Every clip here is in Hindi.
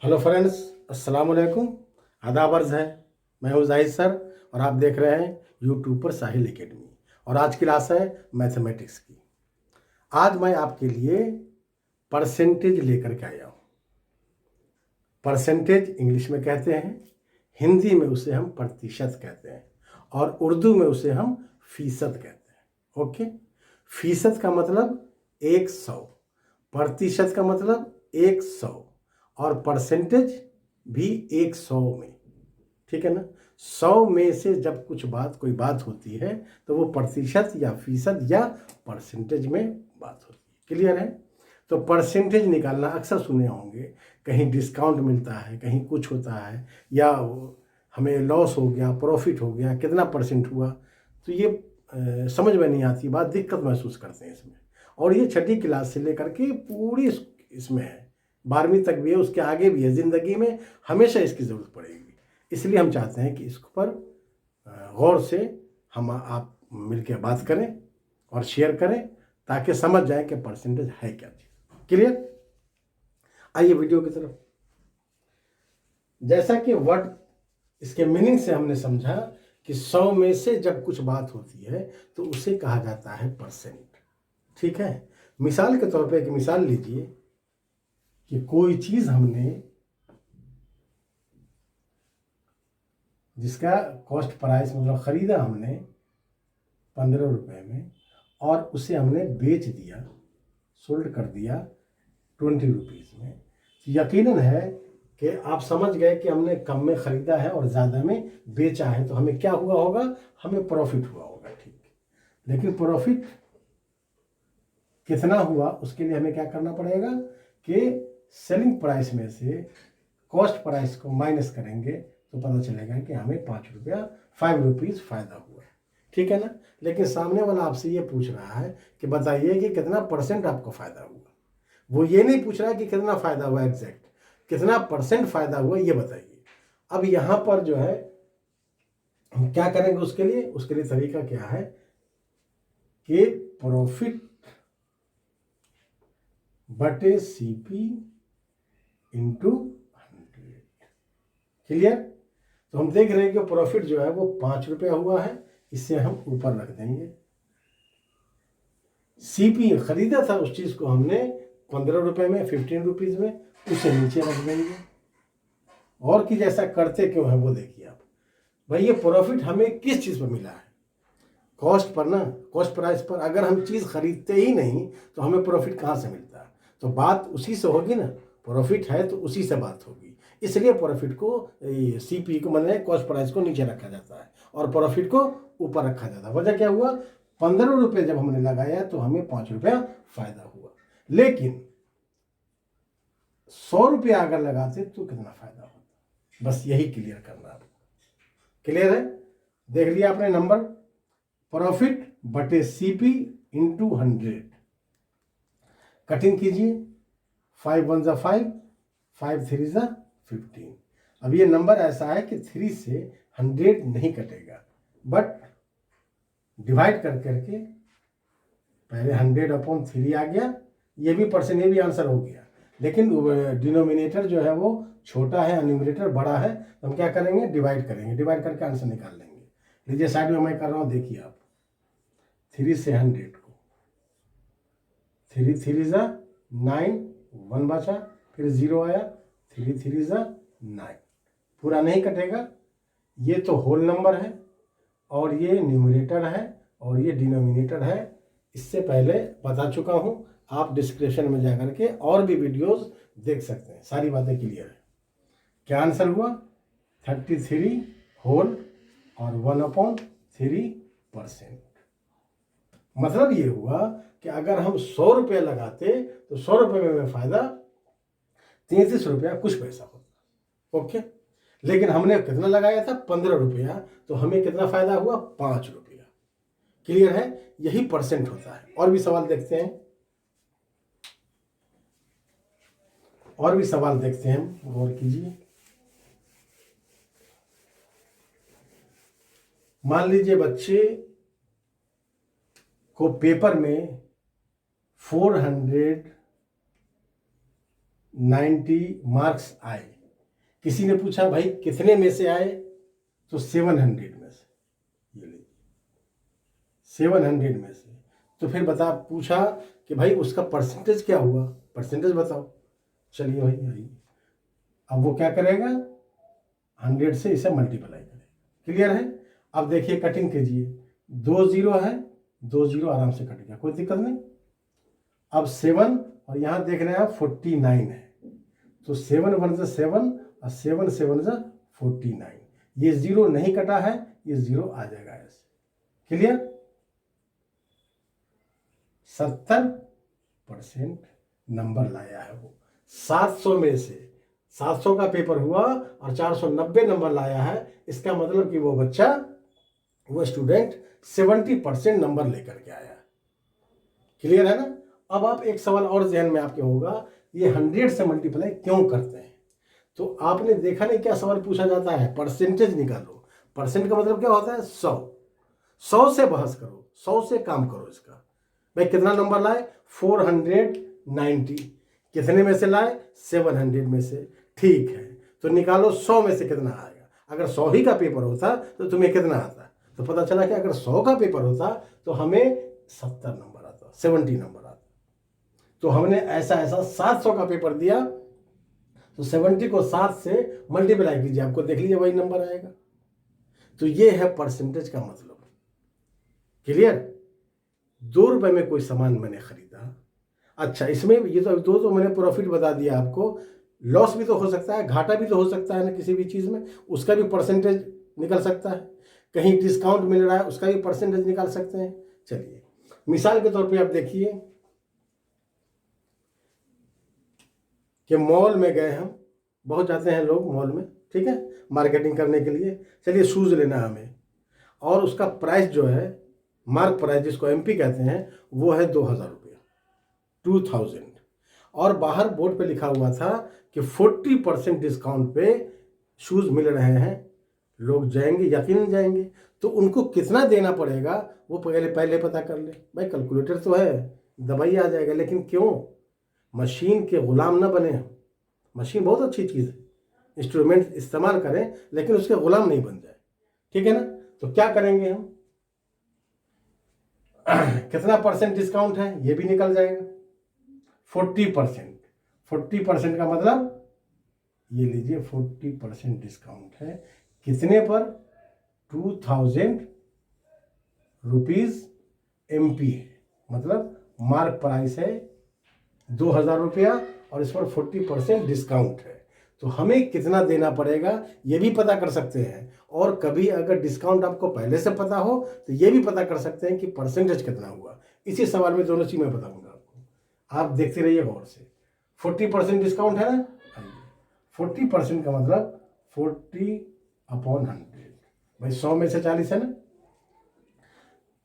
हेलो फ्रेंड्स, अस्सलाम वालेकुम। आदाब अर्ज़ है। मैं हूँ जाहिद सर और आप देख रहे हैं यूट्यूब पर साहिल एकेडमी। और आज की क्लास है मैथमेटिक्स की। आज मैं आपके लिए परसेंटेज लेकर के आया हूँ। परसेंटेज इंग्लिश में कहते हैं, हिंदी में उसे हम प्रतिशत कहते हैं और उर्दू में उसे हम फीसद कहते हैं। ओके, फीसद का मतलब 100, प्रतिशत का मतलब 100 और परसेंटेज भी 100 में। ठीक है ना। 100 में से जब कोई बात होती है तो वो प्रतिशत या फीसद या परसेंटेज में बात होती है। क्लियर है। तो परसेंटेज निकालना अक्सर सुने होंगे, कहीं डिस्काउंट मिलता है, कहीं कुछ होता है, या हमें लॉस हो गया, प्रॉफिट हो गया, कितना परसेंट हुआ। तो ये समझ में नहीं आती बात, दिक्कत महसूस करते हैं इसमें। और ये छठी क्लास से लेकर के पूरी इसमें है, 12वीं तक भी है, उसके आगे भी है। ज़िंदगी में हमेशा इसकी ज़रूरत पड़ेगी। इसलिए हम चाहते हैं कि इस पर गौर से हम आप मिलकर बात करें और शेयर करें ताकि समझ जाए कि परसेंटेज है क्या चीज़। क्लियर। आइए वीडियो की तरफ। जैसा कि वर्ड इसके मीनिंग से हमने समझा कि 100 में से जब कुछ बात होती है तो उसे कहा जाता है परसेंट। ठीक है। मिसाल के तौर पे एक मिसाल लीजिए कि कोई चीज़ हमने जिसका कॉस्ट प्राइस मतलब ख़रीदा हमने 15 रुपये में और उसे हमने बेच दिया, सोल्ड कर दिया 20 रुपीज़ में। तो यकीनन है कि आप समझ गए कि हमने कम में ख़रीदा है और ज़्यादा में बेचा है, तो हमें क्या हुआ होगा, हमें प्रॉफिट हुआ होगा। ठीक। लेकिन प्रॉफिट कितना हुआ उसके लिए हमें क्या करना पड़ेगा कि सेलिंग प्राइस में से कॉस्ट प्राइस को माइनस करेंगे तो पता चलेगा कि हमें 5 रुपीज़ फ़ायदा हुआ है। ठीक है ना। लेकिन सामने वाला आपसे ये पूछ रहा है कि बताइए कि कितना परसेंट आपको फ़ायदा हुआ। वो ये नहीं पूछ रहा है कि कितना फ़ायदा हुआ, एग्जैक्ट कितना परसेंट फ़ायदा हुआ ये बताइए। अब यहाँ पर जो है हम क्या करेंगे उसके लिए तरीका क्या है कि प्रॉफिट बटे सीपी इंटू 100। क्लियर। तो हम देख रहे हैं कि प्रॉफिट जो है वो 5 रुपया हुआ है, इससे हम ऊपर रख देंगे। सीपी खरीदा था उस चीज को हमने 15 रुपए में, 15 रुपीज में, उसे नीचे रख देंगे। और कि जैसा करते क्यों है वो देखिए आप। भाई ये प्रॉफिट हमें किस चीज पर मिला है, कॉस्ट पर ना, कॉस्ट प्राइस पर। अगर हम चीज खरीदते ही नहीं तो हमें प्रॉफिट कहाँ से मिलता है। तो बात उसी से होगी ना, प्रॉफिट है तो उसी से बात होगी। इसलिए प्रॉफिट को सीपी को मतलब कॉस्ट प्राइस को नीचे रखा जाता है और प्रॉफिट को ऊपर रखा जाता है। वजह क्या हुआ, 15 रुपये जब हमने लगाया तो हमें 5 रुपया फायदा हुआ। लेकिन 100 रुपया अगर लगाते तो कितना फायदा होता। बस यही क्लियर करना आपको। क्लियर है। देख लिया आपने नंबर, प्रॉफिट बटे सीपी इंटू 100। कटिंग कीजिए, 5 1 जा 5, 5 3 जा 15। अब ये नंबर ऐसा है कि 3 से 100 नहीं कटेगा, बट डिवाइड कर करके पहले 100/3 आ गया। ये भी परसेंट, ये भी आंसर हो गया। लेकिन डिनोमिनेटर जो है वो छोटा है, न्यूमरेटर बड़ा है, तो हम क्या करेंगे, डिवाइड करेंगे। डिवाइड करके आंसर निकाल लेंगे। लीजिए साइड में मैं कर रहा हूँ, देखिए आप। 3 से 100 को 3 3 जा 9, 1 बचा, फिर 0 आया, 3 3 जा 9। पूरा नहीं कटेगा। ये तो होल नंबर है और ये न्यूमरेटर है और ये डिनोमिनेटर है। इससे पहले बता चुका हूं, आप डिस्क्रिप्शन में जाकर के और भी वीडियोस देख सकते हैं, सारी बातें क्लियर है। क्या आंसर हुआ, 33 होल और 1/3%। मतलब ये हुआ कि अगर हम 100 रुपये लगाते तो 100 रुपये में फायदा 33 रुपया कुछ पैसा होता। ओके। लेकिन हमने कितना लगाया था, 15 रुपया, तो हमें कितना फायदा हुआ, 5 रुपया। क्लियर है। यही परसेंट होता है। और भी सवाल देखते हैं, और भी सवाल देखते हैं, गौर कीजिए। मान लीजिए बच्चे को पेपर में 400 90 मार्क्स आए। किसी ने पूछा भाई कितने में से आए, तो 700 में से, ये लीजिए 700 में से। तो फिर पूछा कि भाई उसका परसेंटेज क्या हुआ, परसेंटेज बताओ। चलिए भाई आइए, अब वो क्या करेगा, 100 से इसे मल्टीप्लाई करेगा। क्लियर है। अब देखिए कटिंग कीजिए, 2 जीरो है, 2 जीरो आराम से कट गया, कोई दिक्कत नहीं। अब 7 और यहाँ देख रहे हैं 49 है, तो 7 1 से 7 और 7 7 से 49, ये जीरो नहीं कटा है, ये जीरो आ जाएगा ऐसे। क्लियर। 70% नंबर लाया है वो। 700 में से 700 का पेपर हुआ और 490 नंबर लाया है, इसका मतलब कि वो बच्चा, वो स्टूडेंट 70% नंबर लेकर के आया। क्लियर है ना। अब आप एक सवाल और जहन में आपके होगा, ये 100 से मल्टीप्लाई क्यों करते हैं। तो आपने देखा नहीं क्या सवाल पूछा जाता है, परसेंटेज निकालो। परसेंट का मतलब क्या होता है, 100। 100 से बहस करो, 100 से काम करो इसका। भाई कितना नंबर लाए, 490। कितने में से लाए, 700 में से। ठीक है, तो निकालो 100 में से कितना आएगा। अगर 100 ही का पेपर होता तो तुम्हें कितना आता, तो पता चला कि अगर 100 का पेपर होता तो हमें 70 नंबर आता, 70 नंबर आता। तो हमने ऐसा 700 का पेपर दिया, तो 70 को 7 से मल्टीप्लाई कीजिए, आपको देख लीजिए वही नंबर आएगा। तो ये है परसेंटेज का मतलब। क्लियर। 2 रुपए में कोई सामान मैंने खरीदा, अच्छा इसमें ये तो मैंने प्रॉफिट बता दिया आपको। लॉस भी तो हो सकता है, घाटा भी तो हो सकता है ना किसी भी चीज़ में, उसका भी परसेंटेज निकल सकता है। कहीं डिस्काउंट मिल रहा है, उसका भी परसेंटेज निकाल सकते हैं। चलिए मिसाल के तौर पे आप देखिए कि मॉल में गए हम, बहुत जाते हैं लोग मॉल में, ठीक है, मार्केटिंग करने के लिए। चलिए शूज़ लेना है हमें, और उसका प्राइस जो है, मार्क प्राइस जिसको एमपी कहते हैं, वो है 2000 रुपये, 2000। और बाहर बोर्ड पे लिखा हुआ था कि 40% डिस्काउंट पे शूज़ मिल रहे हैं। लोग जाएंगे, यकीनन जाएंगे। तो उनको कितना देना पड़ेगा वो पहले पता कर ले। भाई कैलकुलेटर तो है, दबाई आ जाएगा, लेकिन क्यों, मशीन के गुलाम ना बने हम। मशीन बहुत अच्छी चीज़ है, इंस्ट्रूमेंट इस्तेमाल करें, लेकिन उसके गुलाम नहीं बन जाए। ठीक है ना। तो क्या करेंगे हम, कितना परसेंट डिस्काउंट है ये भी निकल जाएगा, 40%। 40% का मतलब ये लीजिए 40% डिस्काउंट है, कितने पर, 2000 रुपीज एमपी है, मतलब मार्क प्राइस है 2000 रुपया, और इस पर 40% डिस्काउंट है। तो हमें कितना देना पड़ेगा ये भी पता कर सकते हैं, और कभी अगर डिस्काउंट आपको पहले से पता हो तो ये भी पता कर सकते हैं कि परसेंटेज कितना हुआ। इसी सवाल में दोनों चीज़ मैं बताऊंगा आपको, आप देखते रहिए गौर से। 40% डिस्काउंट है ना, 40% का मतलब 40/100, भाई 100 में से 40 है ना।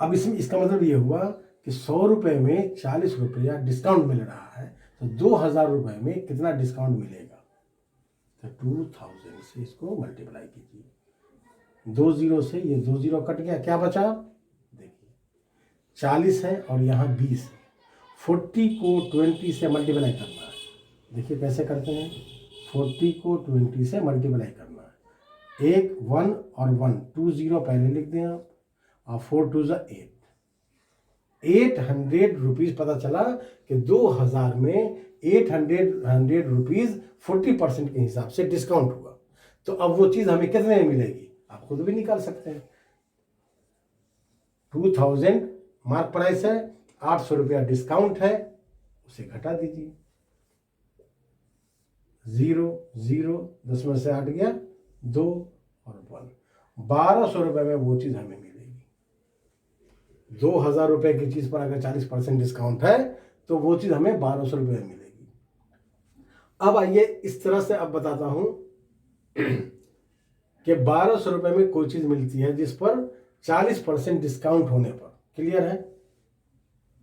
अब इसमें इसका मतलब ये हुआ कि 100 रुपये में 40 रुपया डिस्काउंट मिल रहा है, तो 2000 रुपये में कितना डिस्काउंट मिलेगा, तो 2000 से इसको मल्टीप्लाई कीजिए। 2 जीरो से ये 2 जीरो कट गया, क्या बचा, देखिए 40 है और यहाँ 20 है। 40 को 20 से मल्टीप्लाई करना है, देखिए कैसे करते हैं, 40 को 20 से मल्टीप्लाई करना है। 1 1 और 1, 2 जीरो पहले लिख दें आप, और 4 2 8, 800 रुपीज़। पता चला कि 2000 में 800 रुपीज़ 40% के हिसाब से डिस्काउंट हुआ। तो अब वो चीज़ हमें कितने में मिलेगी, आप खुद भी निकाल सकते हैं। 2000 मार्क प्राइस है, 800 रुपया डिस्काउंट है, उसे घटा दीजिए। 0 0, 10 में से 8 गया 2 और 1, 1200 रुपये में वो चीज़ हमें मिलेगी। 2000 रुपये की चीज़ पर अगर 40% डिस्काउंट है तो वो चीज़ हमें 1200 रुपये में मिलेगी। अब आइए इस तरह से अब बताता हूँ कि 1200 रुपये में कोई चीज़ मिलती है जिस पर 40% डिस्काउंट होने पर, क्लियर है,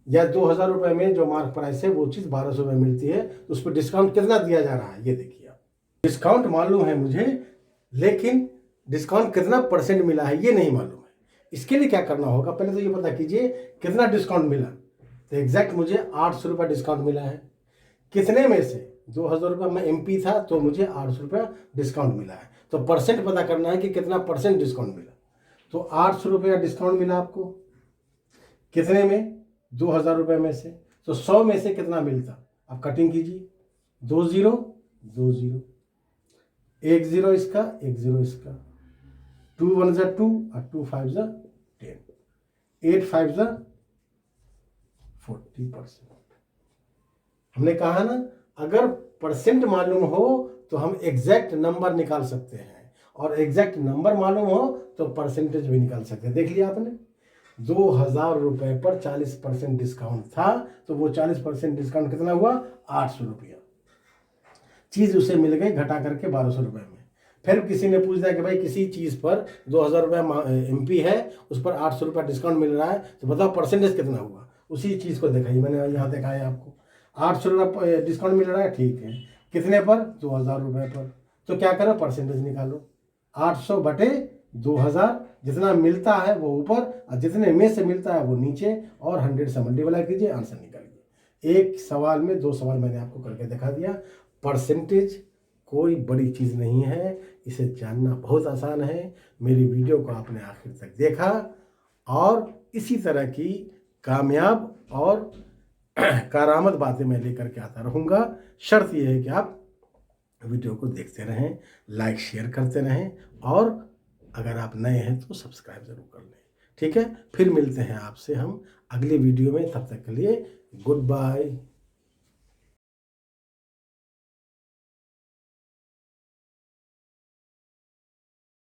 या 2000 रुपये में जो मार्क प्राइस है वो चीज़ 1200 में मिलती है, तो उस पर डिस्काउंट कितना दिया जा रहा है ये देखिए आप। डिस्काउंट मालूम है मुझे, लेकिन डिस्काउंट कितना परसेंट मिला है ये नहीं मालूम है। इसके लिए क्या करना होगा, पहले तो ये पता कीजिए कितना डिस्काउंट मिला। तो एग्जैक्ट मुझे 800 रुपये डिस्काउंट मिला है, कितने में से, 2000 रुपये में MP था तो मुझे 800 रुपया डिस्काउंट मिला है। तो परसेंट पता करना है कि कितना परसेंट डिस्काउंट मिला। तो 800 रुपया डिस्काउंट मिला आपको कितने में, 2000 रुपये में से। तो 100 में से कितना मिलता, आप कटिंग कीजिए, 2 0 2 0, 1 0 इसका, 1 0 इसका, 2 1 ज़ा 2 और 2 5 ज़ा 10, 8 5 ज़ा 40%। हमने कहा ना, अगर परसेंट मालूम हो तो हम एग्जैक्ट नंबर निकाल सकते हैं, और एग्जैक्ट नंबर मालूम हो तो परसेंटेज भी निकाल सकते हैं। देख लिया आपने, 2000 रुपये पर 40% डिस्काउंट था, तो वो 40% डिस्काउंट कितना हुआ, 800 रुपया। चीज़ उसे मिल गई घटा करके 1200 रुपये में। फिर किसी ने पूछ दिया कि भाई किसी चीज़ पर 2000 रुपये MP है, उस पर 800 रुपया डिस्काउंट मिल रहा है, तो बताओ परसेंटेज कितना हुआ। उसी चीज़ को दिखाइए, मैंने यहाँ दिखाया आपको, 800 रुपये डिस्काउंट मिल रहा है, ठीक है, कितने पर, 2000 रुपये पर। तो क्या करो, परसेंटेज निकालो, 800 बटे 2000, जितना मिलता है वो ऊपर और जितने में से मिलता है वो नीचे, और 100 से मल्टीप्लाई कीजिए, आंसर निकालिए। एक सवाल में 2 सवाल मैंने आपको करके दिखा दिया। परसेंटेज कोई बड़ी चीज़ नहीं है, इसे जानना बहुत आसान है। मेरी वीडियो को आपने आखिर तक देखा, और इसी तरह की कामयाब और कारामद बातें मैं लेकर के आता रहूँगा। शर्त यह है कि आप वीडियो को देखते रहें, लाइक शेयर करते रहें, और अगर आप नए हैं तो सब्सक्राइब ज़रूर कर लें। ठीक है, फिर मिलते हैं आपसे हम अगले वीडियो में। तब तक के लिए गुड बाय।